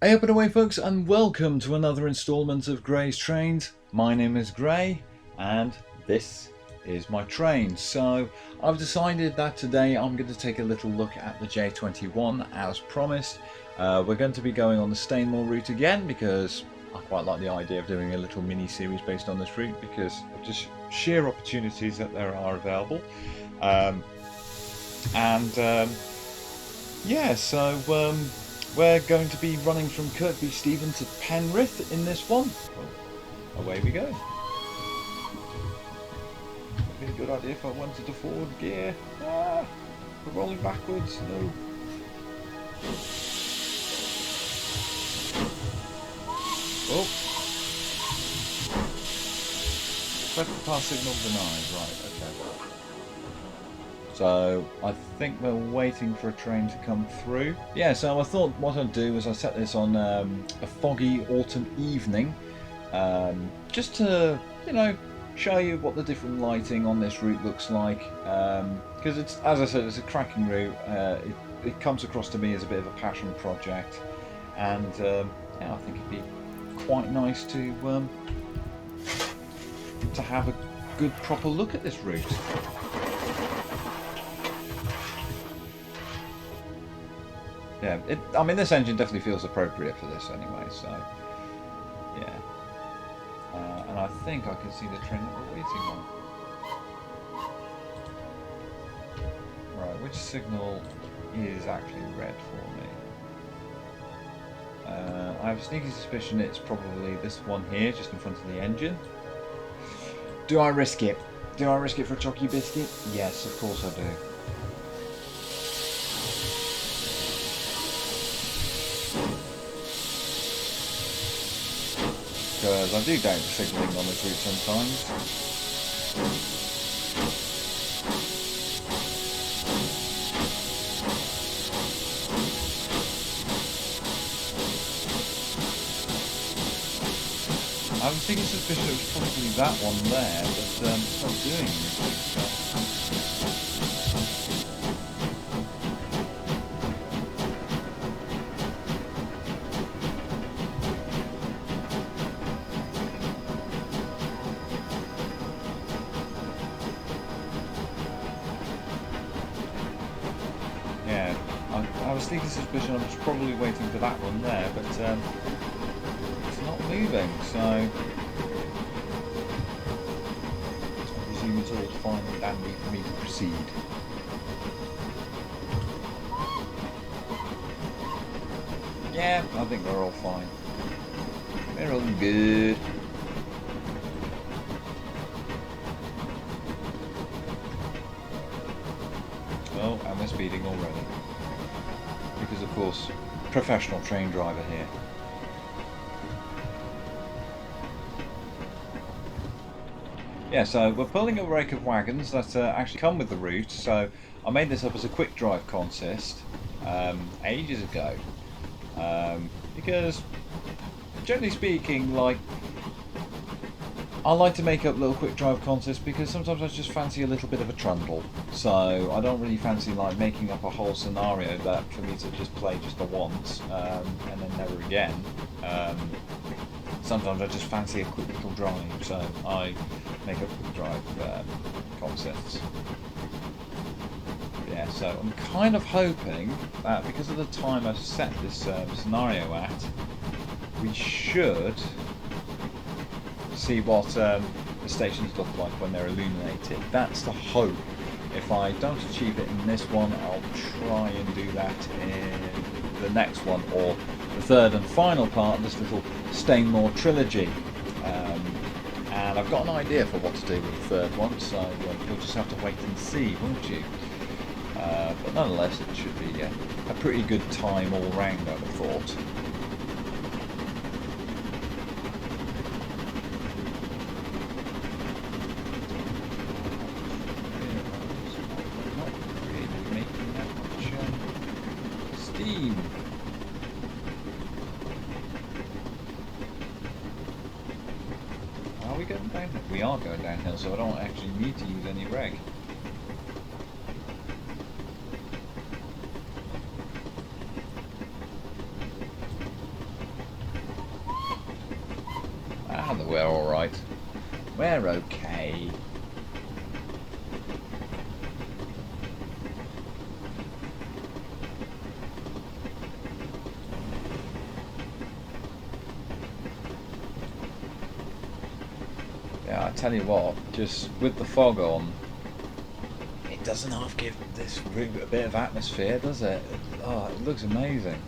Hey up and away folks, and welcome to another instalment of Gray's Trains. My name is Gray and this is my train. So I've decided that today I'm going to take a little look at the J21 as promised. We're going to be going on the Stainmore route again because I quite like the idea of doing a little mini series based on this route because of just sheer opportunities that there are available. We're going to be running from Kirkby Stephen to Penrith in this one. Oh, away we go. Would be a good idea if I went into forward gear. We're rolling backwards. No. Oh. Press the pass signal denied. Right, okay. So I think we're waiting for a train to come through. Yeah, so I thought what I'd do is I set this on a foggy autumn evening, just to, you know, show you what the different lighting on this route looks like. Because it's, as I said, it's a cracking route. It comes across to me as a bit of a passion project, and yeah, I think it'd be quite nice to have a good proper look at this route. Yeah, I mean, this engine definitely feels appropriate for this anyway, so yeah. And I think I can see the train that we're waiting on. Right, which signal is actually red for me? I have a sneaky suspicion it's probably this one here, just in front of the engine. Do I risk it? Do I risk it for a chalky biscuit? Yes, of course I do. Because I do doubt the signalling on this route sometimes. I was thinking suspicious it was probably that one there, but it's not doing anything. I was thinking suspicion I was probably waiting for that one there, but it's not moving, so I presume it's all fine and dandy for me to proceed. Yeah, I think they're all fine. They're all good. Oh, and we're speeding already. Because of course, professional train driver here. Yeah, so we're pulling a rake of wagons that actually come with the route. So I made this up as a quick drive consist ages ago, because generally speaking, like, I like to make up little quick drive contests because sometimes I just fancy a little bit of a trundle. So I don't really fancy like making up a whole scenario that for me to just play just the once and then never again. Sometimes I just fancy a quick little drive, so I make up quick drive contests. Yeah, so I'm kind of hoping that because of the time I've set this scenario at, we should see what the stations look like when they're illuminated. That's the hope. If I don't achieve it in this one, I'll try and do that in the next one, or the third and final part of this little Stainmore trilogy. And I've got an idea for what to do with the third one, so you'll just have to wait and see, won't you? But nonetheless, it should be a pretty good time all round, I would have thought. Are we going downhill? We are going downhill, so I don't actually need to use any reg. we're alright. We're okay. Yeah, I tell you what, just with the fog on, it doesn't half give this route a bit of atmosphere, does it? Oh, it looks amazing.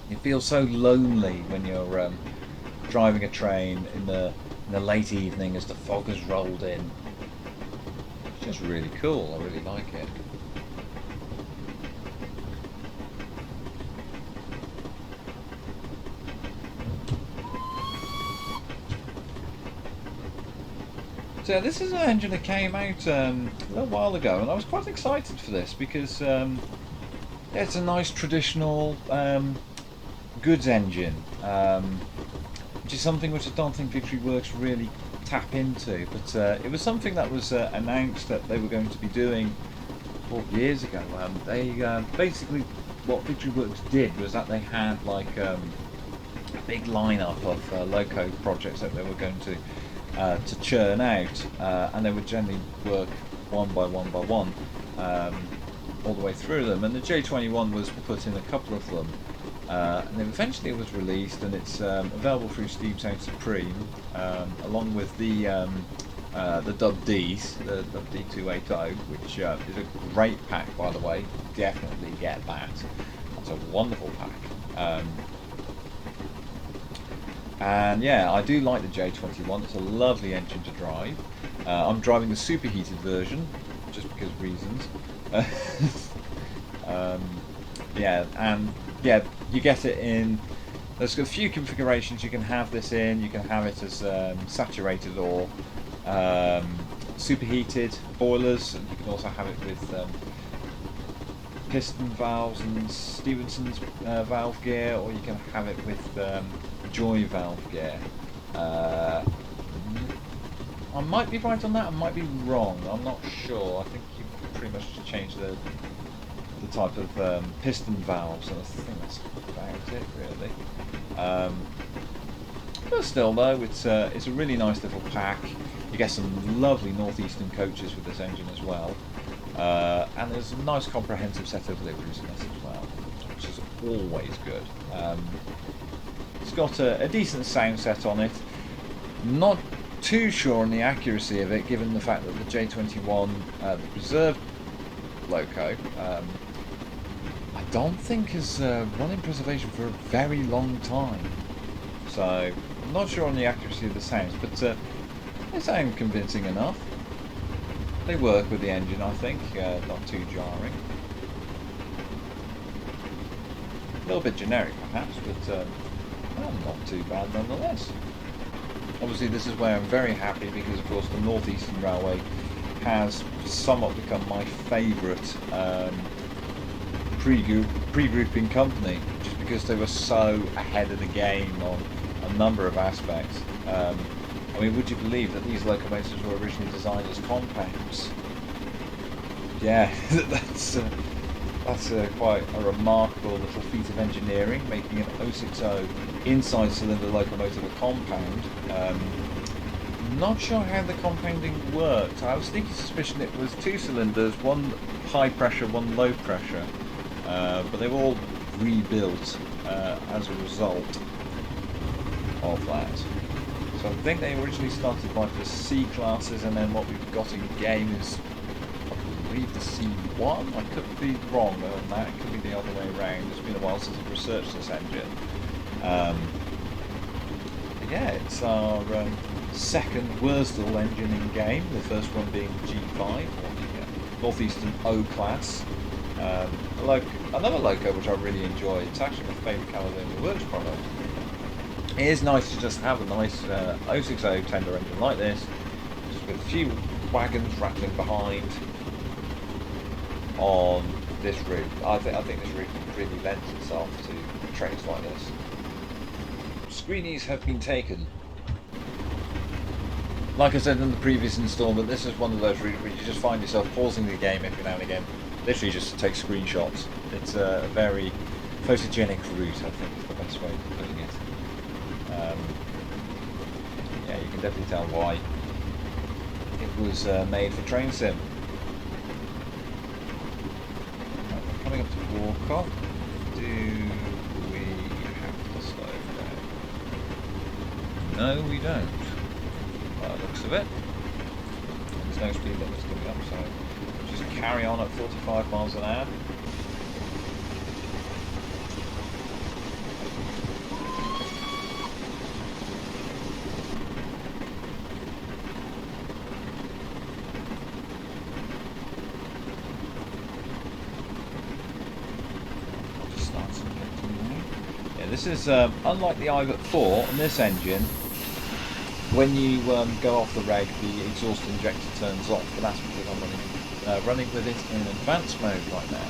You feel so lonely when you're driving a train in the late evening as the fog has rolled in. It's just really cool. I really like it. So this is an engine that came out a little while ago, and I was quite excited for this because it's a nice traditional goods engine, which is something which I don't think Victory Works really tap into. But it was something that was announced that they were going to be doing 4 years ago. They basically, what Victory Works did was that they had like a big lineup of loco projects that they were going to churn out, and they would generally work one by one, all the way through them. And the J21 was put in a couple of them, and then eventually it was released, and it's available through Steve's Sound Supreme, along with the Dub Ds, the Dub D280, which is a great pack, by the way. Definitely get that. It's a wonderful pack. And yeah, I do like the J21. It's a lovely engine to drive. I'm driving the superheated version, just because of reasons. Yeah, and yeah, you get it in. There's a few configurations you can have this in. You can have it as saturated or superheated boilers, and you can also have it with piston valves and Stephenson's valve gear, or you can have it with Joy valve gear. I might be right on that, I might be wrong, I'm not sure. I think you pretty much change the type of piston valves, and I think that's about it really. But still though, it's a really nice little pack. You get some lovely northeastern coaches with this engine as well, and there's a nice comprehensive set of liveries in this as well, which is always good. It's got a decent sound set on it. Not too sure on the accuracy of it, given the fact that the J21, the preserved loco, I don't think has run in preservation for a very long time. So I'm not sure on the accuracy of the sounds, but they sound convincing enough. They work with the engine, I think, not too jarring. A little bit generic perhaps, but not too bad nonetheless. Obviously this is where I'm very happy, because of course the North Eastern Railway has somewhat become my favourite pre-grouping company, just because they were so ahead of the game on a number of aspects. I mean, would you believe that these locomotives were originally designed as compounds? Yeah, that's quite a remarkable little feat of engineering, making an 060 inside cylinder locomotive a compound. Not sure how the compounding worked. I was thinking suspicion it was 2 cylinders, one high pressure, one low pressure, but they were all rebuilt as a result of that. So I think they originally started by the C classes, and then what we've got in game is, I believe, the C1. I could be wrong on that, it could be the other way around. It's been a while since I've researched this engine. Yeah, it's our second Wurzdal engine in game, the first one being the G5, or the Northeastern O class. Another loco which I really enjoy. It's actually my favourite Caledonia Works product. It is nice to just have a nice 060 tender engine like this, just with a few wagons rattling behind on this route. I think this route really lends itself to trains like this. Screenies have been taken. Like I said in the previous instalment, this is one of those routes where you just find yourself pausing the game every now and again, literally just to take screenshots. It's a very photogenic route, I think is the best way of putting it. Yeah, you can definitely tell why it was made for train sim. Right, we're coming up to Walcott. Do we have to slow down? No, we don't. By the looks of it. There's no speed limits coming up, so just carry on at 45 miles an hour. This is unlike the i4 on this engine. When you go off the reg, the exhaust injector turns off, but that's because I'm running with it in advanced mode right now.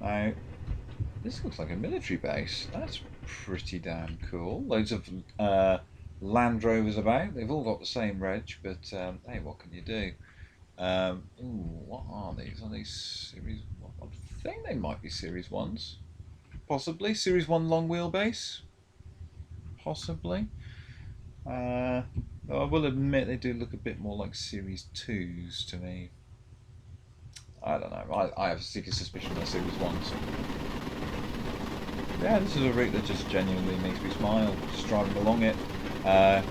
Now, this looks like a military base. That's pretty damn cool. Loads of Land Rovers about. They've all got the same reg, but hey, what can you do? Ooh, what are these? Are these series? I think they might be series 1s. Possibly. Series 1 long wheelbase? Possibly. I will admit they do look a bit more like Series 2s to me. I don't know. I have a secret suspicion they're Series 1s. Yeah, this is a route that just genuinely makes me smile, just driving along it. I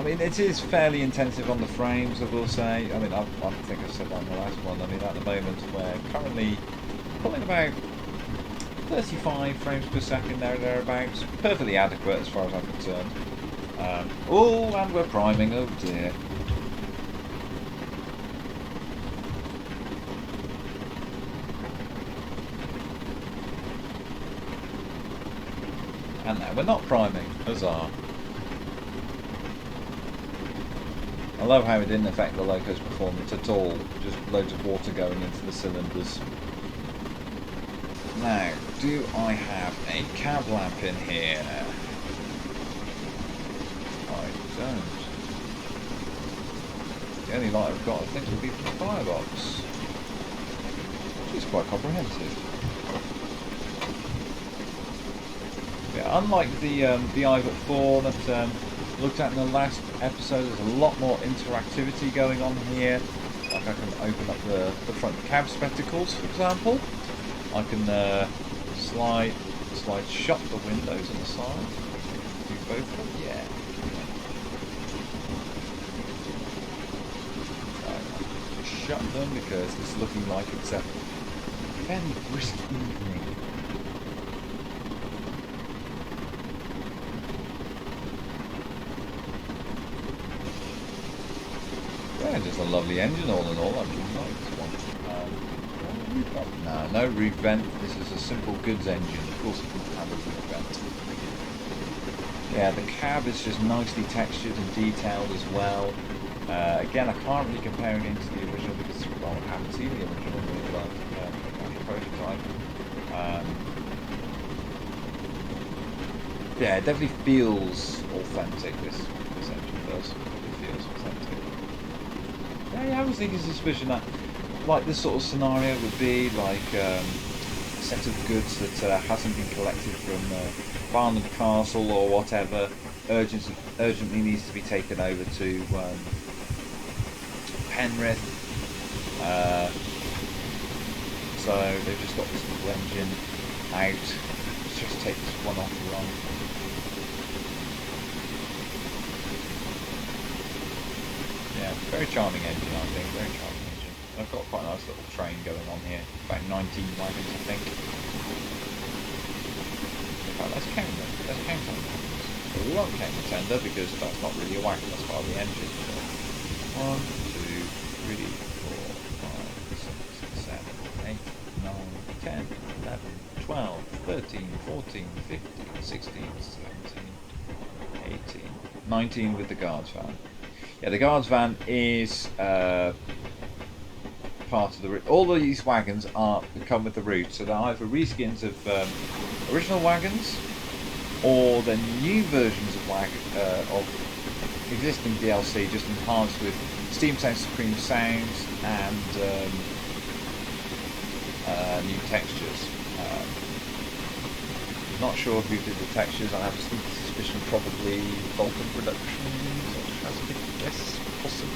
mean, it is fairly intensive on the frames, I will say. I mean, I think I said that in the last one. I mean, at the moment, we're currently pulling about 35 frames per second thereabouts. Perfectly adequate as far as I'm concerned. Oh, and we're priming. Oh dear. And now we're not priming. Huzzah. I love how it didn't affect the loco's performance at all. Just loads of water going into the cylinders. Now, do I have a cab lamp in here? I don't. The only light I've got, I think, would be the firebox, which is quite comprehensive. Yeah, unlike the i4 that looked at in the last episode, there's a lot more interactivity going on here. Like I can open up the front cab spectacles, for example. I can slide shut the windows on the side. Do both of them? Yeah. Shut them because it's looking like it's a fairly brisk evening. Yeah, just a lovely engine all in all. I really like this one. No roof vent. This is a simple goods engine. Of course it doesn't have a roof vent. Yeah, the cab is just nicely textured and detailed as well. Again, I can't really compare it to the original because well, I haven't seen the original prototype. Yeah, it definitely feels authentic. This engine does. It feels authentic. Yeah, I was thinking suspicion that like this sort of scenario would be like a set of goods that hasn't been collected from Barnard Castle or whatever, urgently needs to be taken over to Penrith. So they've just got this little engine out. Let's just take this one off the run. Yeah, very charming engine, I think. Very charming. I've got quite a nice little train going on here, about 19 wagons I think. In fact, let's count them. Let's count them. So we won't count the tender because that's not really a wagon, that's part of the engine. So 1, 2, 3, 4, 5, 6, 7, 8, 9, 10, 11, 12, 13, 14, 15, 16, 17, 18, 19 with the guards van. Yeah, the guards van is part of the route. All of these wagons come with the route, so they're either reskins of original wagons, or they're new versions of existing DLC, just enhanced with Steam Sound Supreme sounds and new textures. Not sure who did the textures. I have a sneaky suspicion probably Vulcan Productions or Hazard, yes, possibly.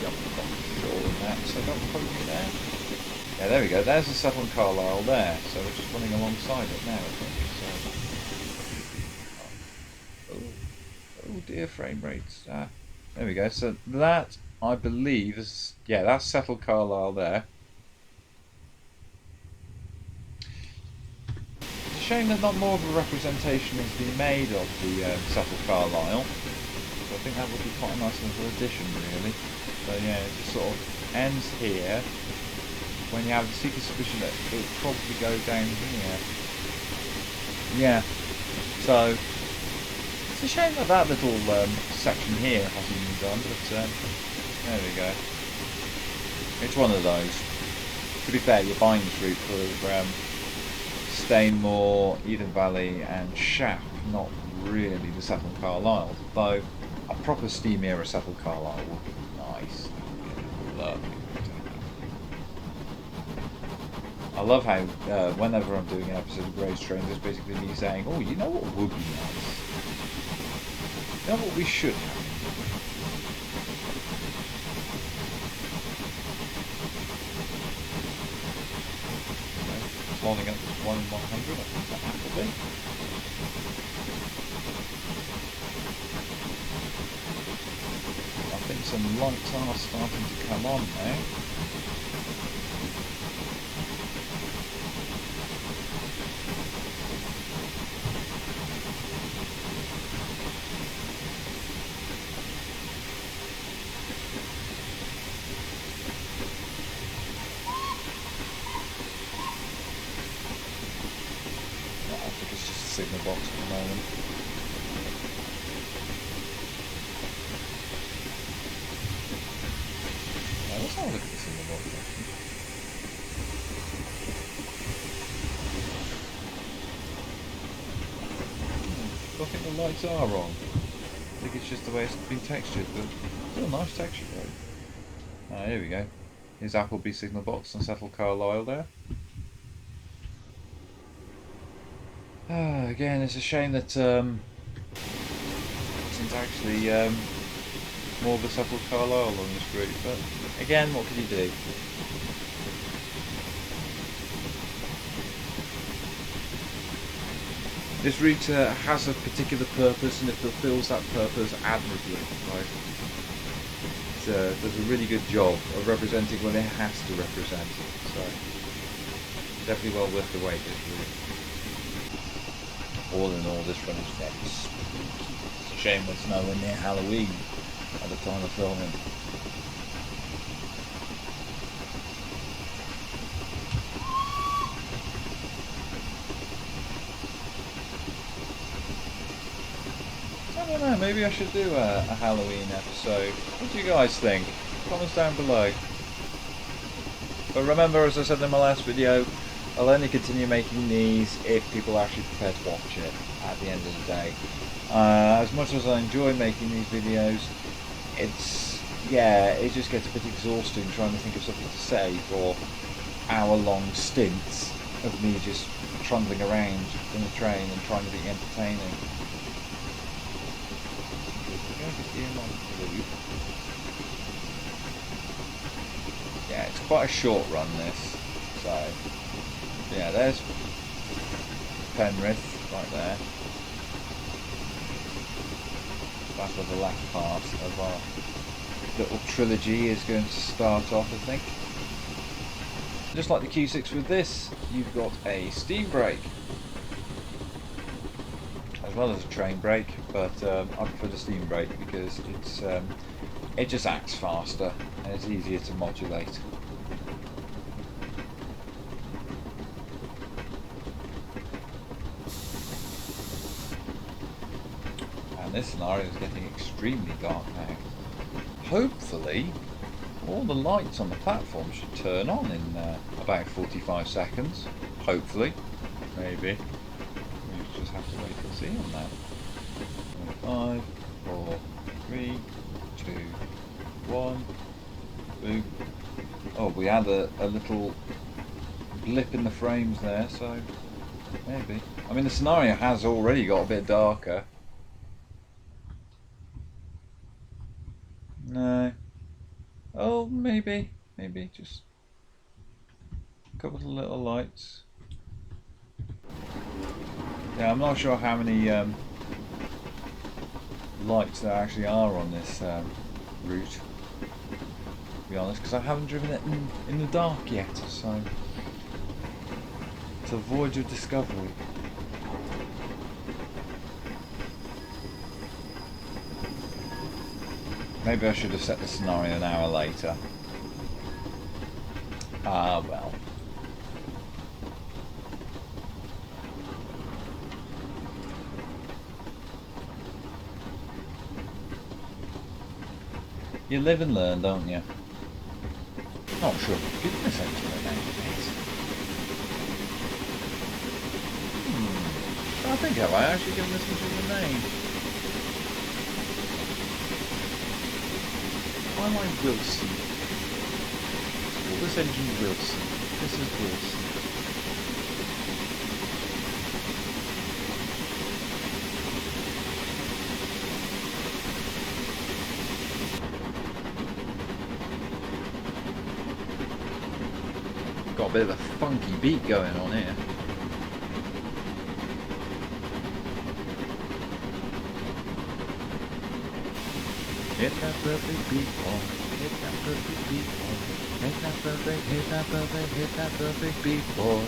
I'm not sure on that, so don't quote me there. Yeah, there we go. There's the Settle Carlisle there. So we're just running alongside it now, I think. So, oh dear, frame rates. There we go. So that, I believe, is, yeah, that's Settle Carlisle there. Shame that not more of a representation has been made of the Settle Carlisle. So I think that would be quite a nice little addition, really. So yeah, it just sort of ends here. When you have the secret suspicion that it would probably go down here. Yeah. So it's a shame that that little section here hasn't been done, but there we go. It's one of those. To be fair, you're buying this route for Stainmore, Eden Valley and Shap, not really the Settle Carlisle, though a proper steam era Settle Carlisle would be nice. Lovely. I love how whenever I'm doing an episode of Grace Trains, it's basically me saying, oh, you know what would be nice? You know what we should have? Lining up this 1 in 100, I think that will be. I think some lights are starting to come on now. Signal box at the moment. Now, let's have a look at the signal box actually. I think the lights are wrong. I think it's just the way it's been textured, but still a nice texture though. Here we go. Here's Appleby signal box and Settle Carlisle there. Again, it's a shame that since actually more of a Settle Carlisle on this route, but again, what can you do? This route has a particular purpose and it fulfills that purpose admirably. Right? It does a really good job of representing what it has to represent, so definitely well worth the wait, this route. All in all, this run is very spooky. It's a shame it's nowhere near Halloween at the time of filming. I don't know, maybe I should do a Halloween episode. What do you guys think? Comments down below. But remember, as I said in my last video, I'll only continue making these if people are actually prepared to watch it at the end of the day. As much as I enjoy making these videos, it just gets a bit exhausting trying to think of something to say for hour-long stints of me just trundling around in the train and trying to be entertaining. Yeah, it's quite a short run this, so yeah, there's Penrith right there. That's where the last part of our little trilogy is going to start off, I think. Just like the Q6 with this, you've got a steam brake as well as a train brake, but I prefer the steam brake because it just acts faster and it's easier to modulate. And this scenario is getting extremely dark now. Hopefully all the lights on the platform should turn on in about 45 seconds. Hopefully. Maybe. We just have to wait and see on that. 5, 4, 3, 2, 1. Boom. Oh, we had a little blip in the frames there, so Maybe. I mean, the scenario has already got a bit darker. No. Oh, maybe. Maybe just a couple of little lights. Yeah, I'm not sure how many lights there actually are on this route, to be honest, because I haven't driven it in the dark yet, so it's a voyage of discovery. Maybe I should have set the scenario an hour later. Ah, well. You live and learn, don't you? Not sure. Give this engine a name, please. I think have I actually given this engine a name? Why am I Wilson? Well, this engine's Wilson. This is Wilson. Got a bit of a funky beat going on here. Hit that perfect beat, boy. Hit that perfect beat, boy. Hit that perfect, hit that perfect, hit that perfect beat, boy.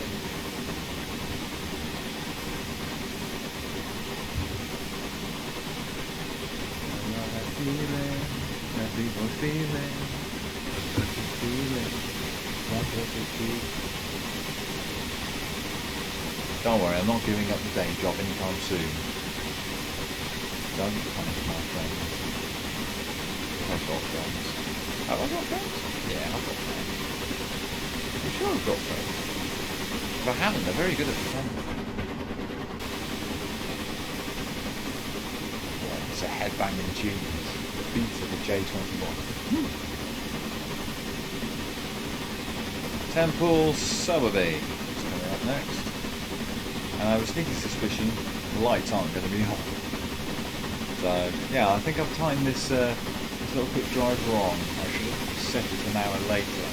I love that feeling, that people feeling, that perfect feeling, that perfect beat. Don't worry, I'm not giving up the day job anytime soon. Don't panic, my friends. I've got friends. Have I got friends? Yeah, I've got friends. I'm sure I've got friends. If I haven't, they're very good at pretending. Yeah, it's a headbanging tune. It's the beat of the J21. Temple Sowerby is coming up next. And I have a sneaky suspicion the lights aren't going to be on. So, yeah, I think I've timed this little quick drive wrong. I should have set it an hour later.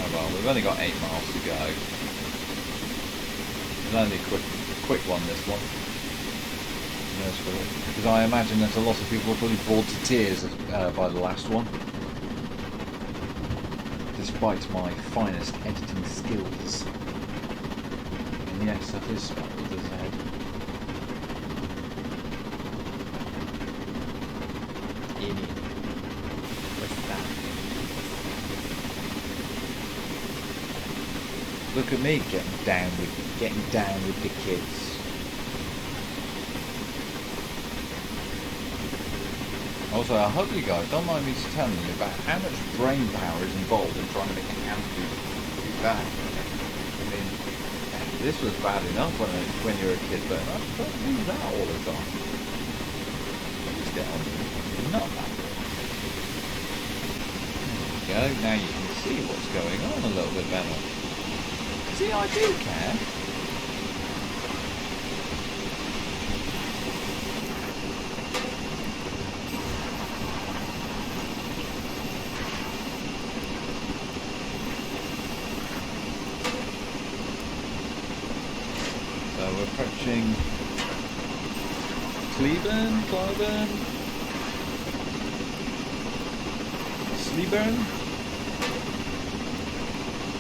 Oh well, we've only got 8 miles to go. It's only a quick one, this one. Because I imagine that a lot of people were probably bored to tears by the last one. Despite my finest editing skills. And yes, that is spelled with a Z. Look at me getting down with the kids. Also, I hope you guys don't mind me telling you about how much brain power is involved in trying to make an amp do that. I mean, this was bad enough when you were a kid, but I don't do that all the time. It's down. Not that good. There we go. Now you can see what's going on a little bit better. See, I do care. So we're approaching Cleburne, Sleeburn?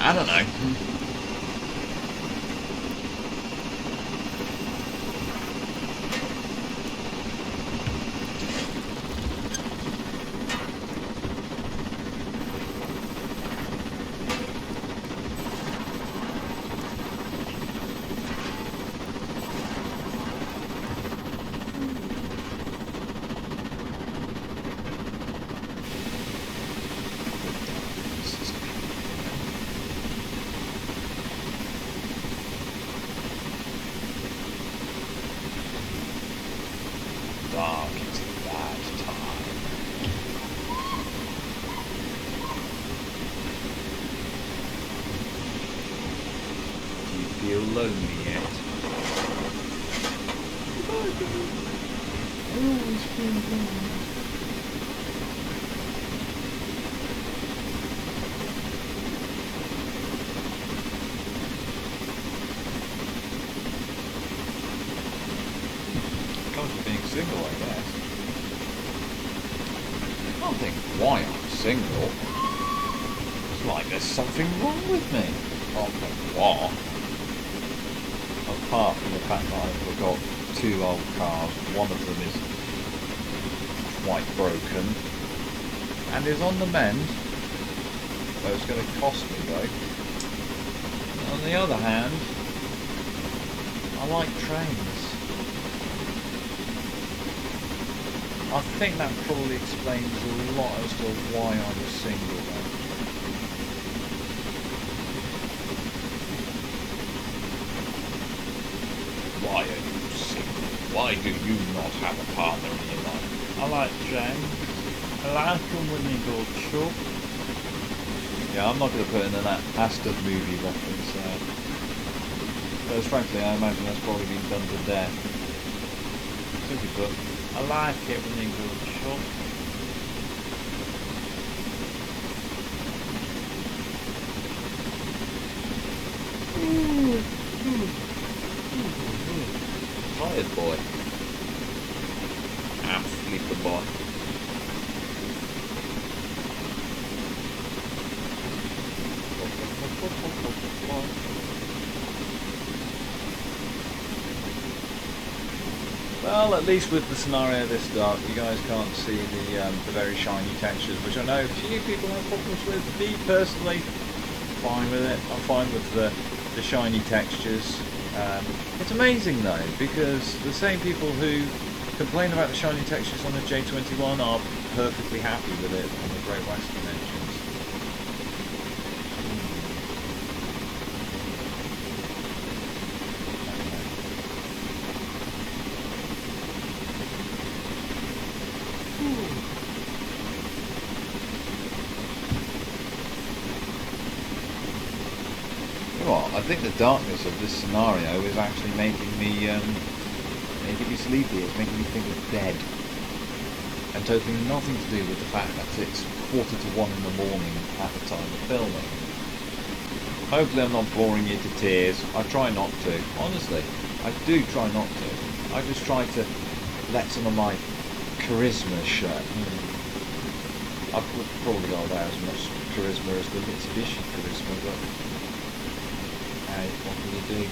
I don't know. below me yet. Comes with being single, I guess. I can't think why I'm single. It's like there's something wrong with me. I can't think what. Apart from the fact that I've got 2 old cars, one of them is quite broken and is on the mend, so it's going to cost me though. On the other hand, I like trains. I think that probably explains a lot as to why I'm single though. Why are you single? Why do you not have a partner in your life? I like trains. I like them when they go short. Yeah, I'm not going to put in an Aston movie reference there. Because frankly, I imagine that's probably been done to death. Simply put, I like it when they go short. Tired boy. I'm sleepy boy. Well, at least with the scenario this dark, you guys can't see the very shiny textures, which I know a few people have problems with. Me personally, fine with it. I'm fine with the shiny textures. It's amazing though, because the same people who complain about the shiny textures on the J21 are perfectly happy with it on the Great Western engines. I think the darkness of this scenario is actually making me sleepy. It's making me think of dead, and totally nothing to do with the fact that it's 1:45 in the morning at the time of filming. Hopefully I'm not boring you to tears. I try not to. Honestly, I do try not to. I just try to let some of my charisma show. I've probably got about as much charisma as the Mitsubishi charisma, but what can you do?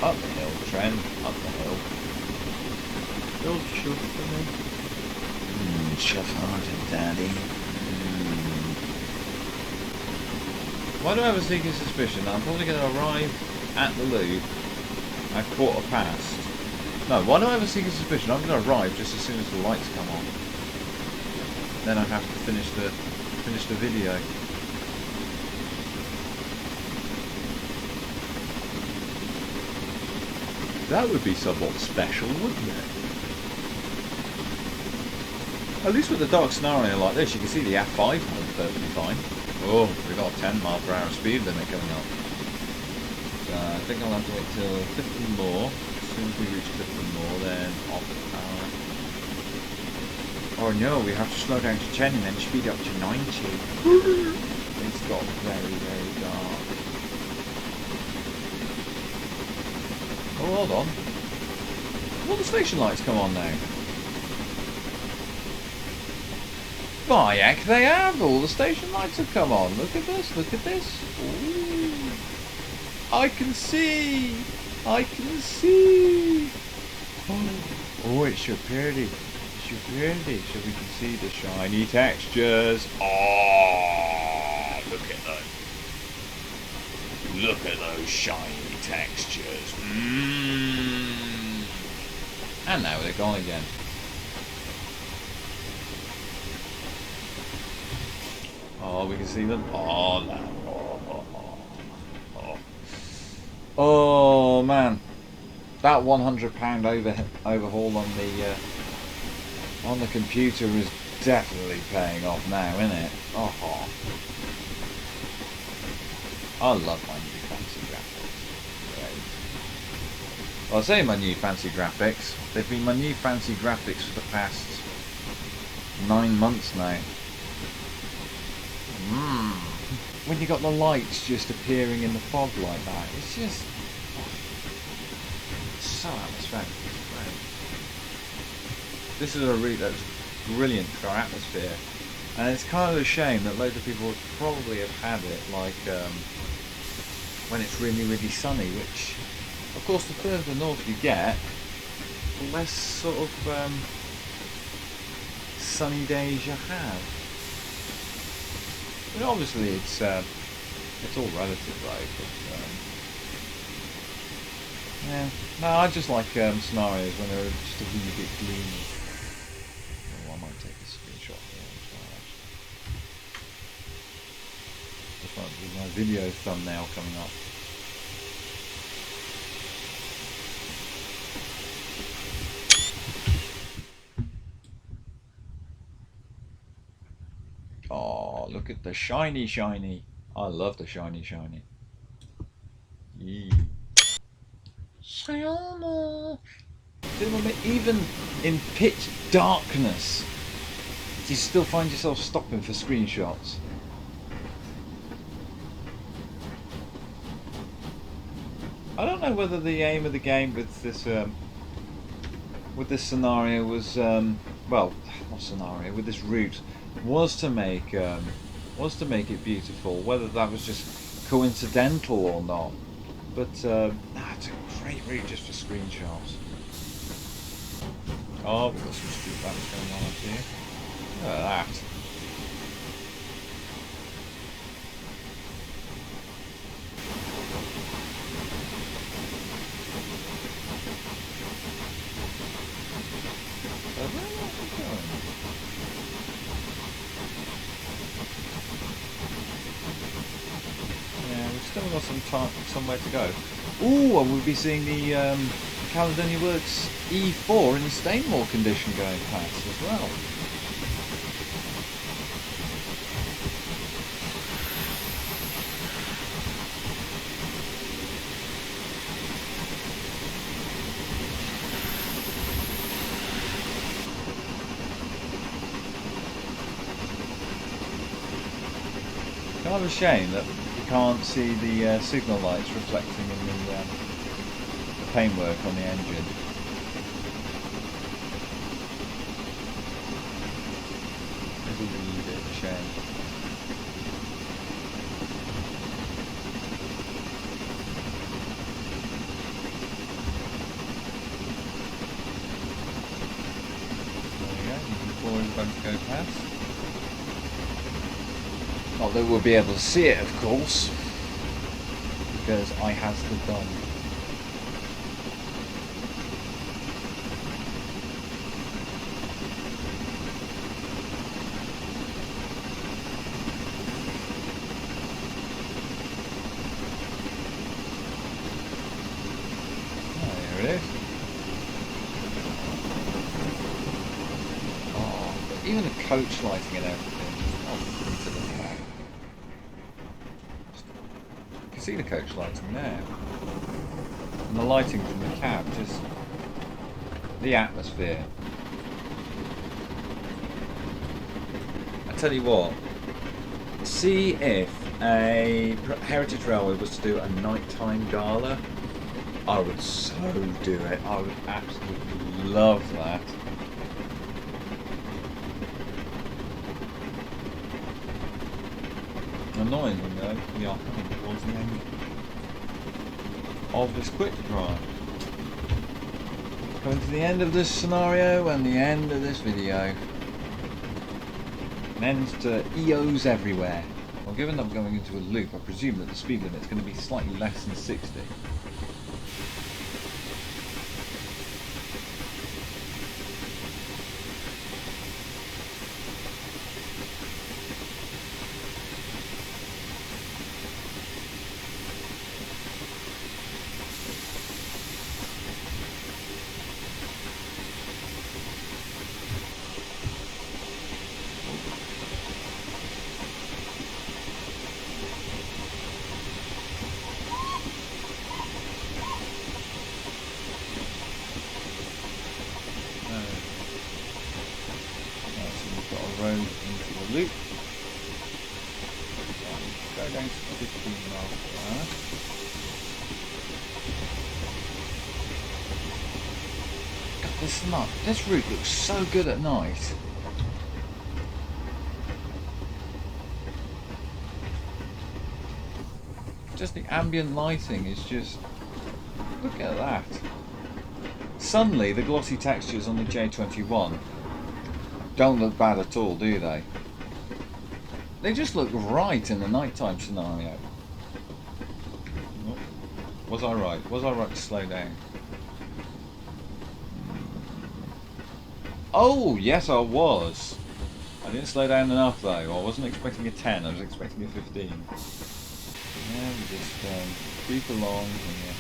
Up the hill, Trent, up the hill. Don't shove for me. Shove harder, Daddy. Why do I have a sneaking suspicion that I'm probably going to arrive at the loop at 1:15? No, why do I have a sneaking suspicion I'm going to arrive just as soon as the lights come on? Then I have to finish the video. That would be somewhat special, wouldn't it? At least with a dark scenario like this, you can see the F5 perfectly fine. Oh, we've got a 10 mile per hour speed limit coming up. So I think I'll have to wait till Clifton Moor. As soon as we reach Clifton Moor, then off the power. Oh no, we have to slow down to 10 and then speed up to 90. It's got very, very dark. Oh, hold on. All the station lights come on now. By heck, they have! All the station lights have come on. Look at this, look at this. Ooh. I can see! I can see! Oh, it's so pretty. Pretty, so we can see the shiny textures. Oh, look at those. Look at those shiny textures. And now they're gone again. Oh, we can see them. Oh, no. Oh man. That £100 overhaul on the computer is definitely paying off now, isn't it? Oh. I love my new fancy graphics. Right. Well, I say my new fancy graphics. They've been my new fancy graphics for the past 9 months now. When you got the lights just appearing in the fog like that, it's just so atmospheric. Right. This is a route that's brilliant for our atmosphere, and it's kind of a shame that loads of people would probably have had it like when it's really, really sunny, which of course the further north you get, the less sort of sunny days you have. But obviously it's all relative, right? But, yeah, no, I just like scenarios when they're just a wee bit gloomy. Oh, I might take a screenshot here as well. Just like with my video thumbnail coming up. Oh, look at the shiny shiny. I love the shiny shiny. Yee. Sayonara. Even in pitch darkness, you still find yourself stopping for screenshots. I don't know whether the aim of the game with this scenario was well, not scenario, with this route was to make it beautiful. Whether that was just coincidental or not, but it's a great route just for screenshots. Oh, we've got some street lamps going on up here. Look at that. Yeah, we've still got some way to go. Ooh, and we'll be seeing the Caledonia Works E4 in the Stainmore condition going past as well. Kind of a shame that you can't see the signal lights reflecting in the paintwork on the engine. It's a wee bit of a shame. There we go, before it's about to go past. Not that we'll be able to see it, of course, because I has the done. Even the coach lighting and everything. Oh, into the back. You can see the coach lighting there. And the lighting from the cab, just the atmosphere. I tell you what, see if a Heritage Railway was to do a nighttime gala, I would so do it. I would absolutely love that. Annoyingly though, we are coming towards the end of this quick drive. Coming to the end of this scenario and the end of this video. An end to EOs everywhere. Well, given that I'm going into a loop, I presume that the speed limit is going to be slightly less than 60. road into the loop. Go down to 15 miles per hour. God, this route looks so good at night. Just the ambient lighting is just, look at that. Suddenly the glossy textures on the J21 don't look bad at all, do they? They just look right in the nighttime scenario. Oh, was I right? Was I right to slow down? Oh, yes I was. I didn't slow down enough though. I wasn't expecting a 10, I was expecting a 15. Yeah, we just creep along here.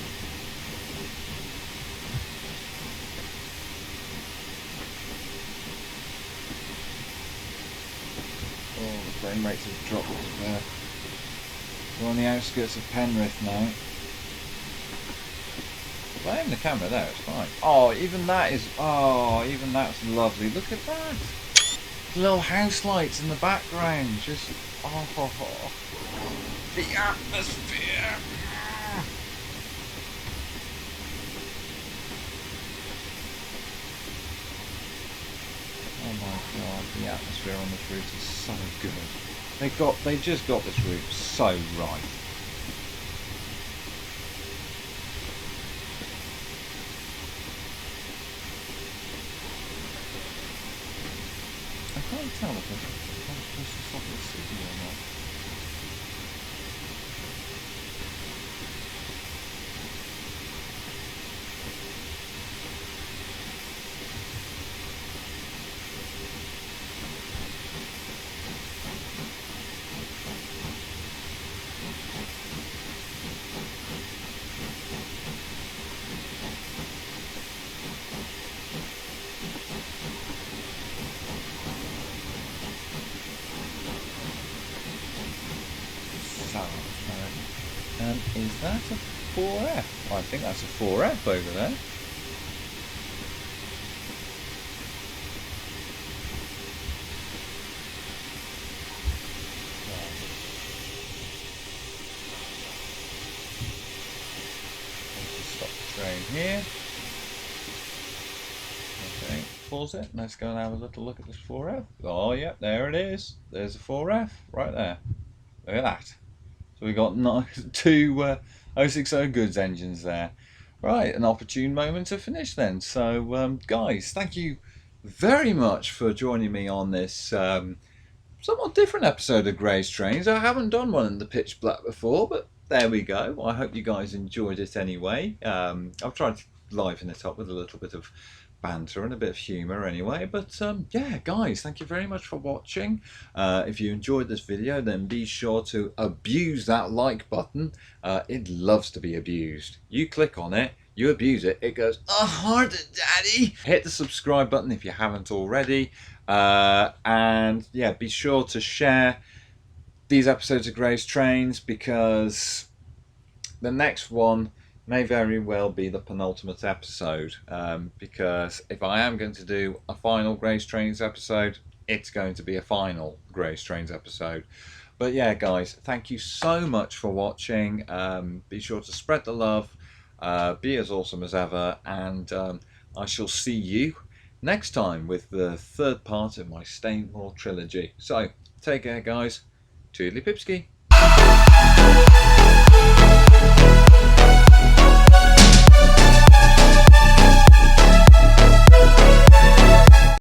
Oh, the frame rates have dropped a bit. We're on the outskirts of Penrith now. If I aim the camera there, it's fine. Oh, even that's lovely. Look at that. The little house lights in the background. Just, the atmosphere. Oh my god, the atmosphere on this route is so good. They just got this route so right. I can't tell if I'm supposed to stop at the city or not. Is that a 4F? I think that's a 4F over there. Let's stop the train here. Okay, pause it. Let's go and have a little look at this 4F. Oh, yeah, there it is. There's a 4F right there. Look at that. So we got two 060 goods engines there. Right, an opportune moment to finish then. So guys, thank you very much for joining me on this somewhat different episode of Grey's Trains. I haven't done one in the pitch black before, but there we go. I hope you guys enjoyed it anyway. I've tried to liven it up with a little bit of banter and a bit of humour anyway, but yeah guys, thank you very much for watching. If you enjoyed this video, then be sure to abuse that like button. It loves to be abused. You click on it, you abuse it, it goes harder daddy. Hit the subscribe button if you haven't already, and yeah, be sure to share these episodes of Grey's Trains, because the next one may very well be the penultimate episode, because if I am going to do a final Grey's Trains episode, it's going to be a final Grey's Trains episode. But yeah guys, thank you so much for watching. Be sure to spread the love, be as awesome as ever, and I shall see you next time with the third part of my Stainmore trilogy. So take care guys, toodly pipski.